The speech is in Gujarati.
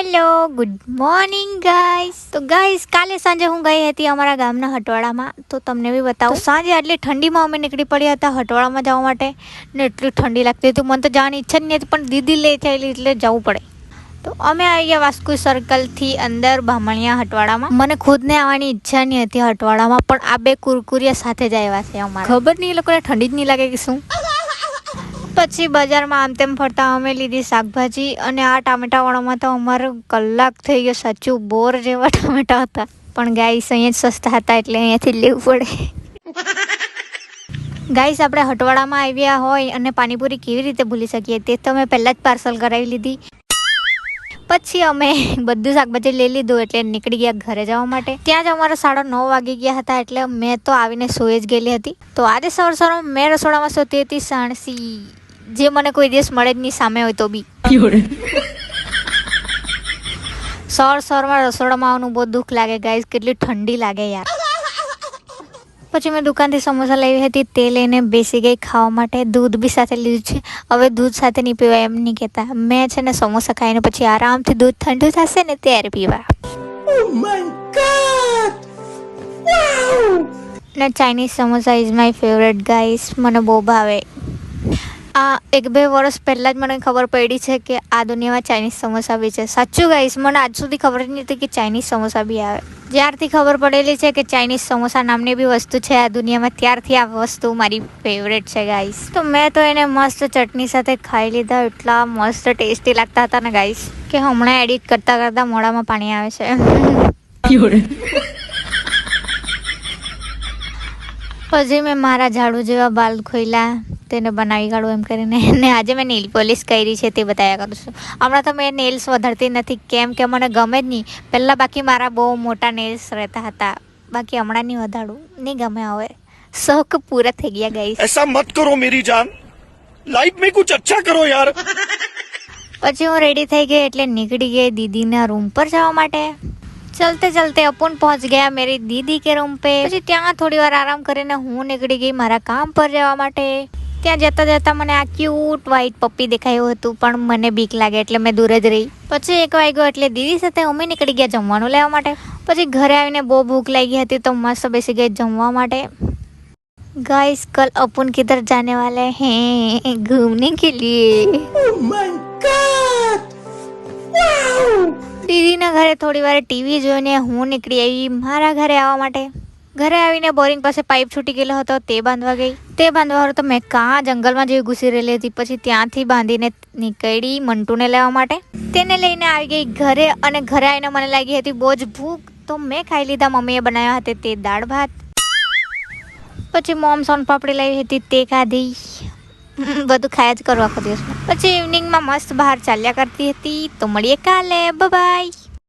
Hello good morning guys. તો ગાઈસ કાલે સાંજે હું ગઈ હતી અમારા ગામના હટવાડામાં, તો તમને બી બતાવું. સાંજે આટલી ઠંડીમાં અમે નીકળી પડ્યા હતા હટવાડામાં જવા માટે ને એટલી ઠંડી લાગતી હતી, મને તો જવાની ઈચ્છા જ નહીં હતી, પણ દીદી લઈ ચાલી એટલે જવું પડે. તો અમે આવી ગયા વાસ્કુ સર્કલથી અંદર બામણિયા હટવાડામાં. મને ખુદને આવવાની ઈચ્છા નહીં હતી હટવાડામાં, પણ આ બે કુરકુરિયા સાથે જ આવ્યા છે અમારા. ખબર નહીં એ લોકોને ઠંડી જ નહીં લાગે કે શું. પછી બજારમાં આમ તેમ ફરતા અમે લીધી શાકભાજી, અને આ ટામેટા વાળામાં તો અમારો કલાક થઈ ગયો. સાચું બોર જેવા ટામેટા હતા, પણ ગાઈસ અહીંયા જ સસ્તા હતા એટલે અહીંયાથી જ લેવું પડે. ગાઈસ આપણે હટવાડામાં આવ્યા હોય અને પાણીપુરી કેવી રીતે ભૂલી શકીએ, તે તો અમે પહેલાં જ પાર્સલ કરાવી લીધી. પછી અમે બધું શાકભાજી લઈ લીધું એટલે નીકળી ગયા ઘરે જવા માટે. ત્યાં જ અમારા 9:30 વાગી ગયા હતા, એટલે મેં તો આવીને સોઈ જ ગયેલી હતી. તો આજે સવારમાં મેં રસોડામાં સૂતી હતી સાણસી, જે મને કોઈ દિવસ મળે જ નહીં સામે હોય તો બી. સવારમાં રસોડામાં આવવાનું બહુ દુઃખ લાગે ગાઈસ, કેટલી ઠંડી લાગે યાર. પછી મેં દુકાનથી સમોસા લાવી હતી, તે લઈને બેસી ગઈ ખાવા માટે. દૂધ બી સાથે લીધું છે. હવે દૂધ સાથે નહીં પીવાય એમ નહીં કહેતા. મેં છે ને સમોસા ખાઈને પછી આરામથી દૂધ ઠંડુ થશે ને ત્યારે પીવા. ને Chinese samosa is my favourite guys, મને બહુ ભાવે. આ 1-2 વર્ષ પહેલાં જ મને ખબર પડી છે કે આ દુનિયામાં ચાઇનીઝ સમોસા બી છે. સાચું ગાઈસ, મને આજ સુધી ખબર જ નહીં હતી કે ચાઇનીઝ સમોસા બી આવે. જ્યારથી ખબર પડેલી છે કે ચાઇનીઝ સમોસા નામની બી વસ્તુ છે આ દુનિયામાં, ત્યારથી આ વસ્તુ મારી ફેવરેટ છે ગાઈસ. તો મેં તો એને મસ્ત ચટણી સાથે ખાઈ લીધા. એટલા મસ્ત ટેસ્ટી લાગતા હતા ને ગાઈસ કે હમણાં એડિટ કરતાં કરતાં મોઢામાં પાણી આવે છે. પછી મેં મારા ઝાડુ જેવા બાલ ખોલ્યા, તેને બનાવી કાઢું એમ કરીને. ને આજે મેં નેલ પોલિશ કરી છે તે બતાવ્યા કરું છું. હમણાં તો મેં નેલ્સ વધારતી નથી, કેમ કે મને ગમે જ નહીં. પહેલાં બાકી મારા બહુ મોટા નેલ્સ રહેતા હતા, બાકી હમણાં નહીં વધારું, નહીં ગમે. હવે શોખ પૂરા થઈ ગયા ગાઈસ. ऐसा मत करो मेरी जान, लाइफ में कुछ अच्छा करो यार. પછી હું રેડી થઈ ગઈ એટલે નીકળી ગઈ દીદીના રૂમ પર જવા માટે. ચલતે ચલતે अपन પહોંચ ગયા मेरी दीदी के रूम पे. પછી ત્યાં થોડી વાર આરામ કરીને હું નીકળી ગઈ મારા કામ પર જવા માટે. ત્યાં જતા જતા મને આ ક્યુટ વ્હાઈટ પપ્પી દેખાયું હતું, પણ મને બીક લાગે એટલે મેં દૂર જ રહી. પછી 1 વાગ્યો એટલે દીદી સાથે અમે નીકળી ગયા જમવાનું લેવા માટે. પછી ઘરે આવીને બહુ ભૂખ લાગી હતી, તો મસ્ત બેસી ગઈ જમવા માટે. गाइस कल अपन किधर जाने वाले हैं घूमने के लिए. Oh my God! Wow! દીદીના ઘરે થોડી વાર ટીવી જોઈને હું નીકળી આવી મારા ઘરે આવવા માટે. ઘરે આવીને બોરિંગ પાસે પાઇપ છૂટી ગયેલો હતો, તે બાંધવા ગઈ. તે બાંધવા તો મેં કાં જંગલમાં જેવી ઘૂસી રહેલી હતી. પછી ત્યાંથી બાંધીને નીકળી મંટુને લેવા માટે. તેને લઈને આવી ગઈ ઘરે, અને ઘરે આવીને મને લાગી હતી બહુ જ ભૂખ, તો મેં ખાઈ લીધા મમ્મીએ બનાવ્યા હતા તે દાળ ભાત. પછી મોમ સોનપાપડી લાવી હતી તે ખાધી. બધું ખાયા જ કરવા આખો દિવસમાં. પછી ઇવનિંગમાં મસ્ત બહાર ચાલ્યા કરતી હતી. તો મળીએ કાલે, બાય.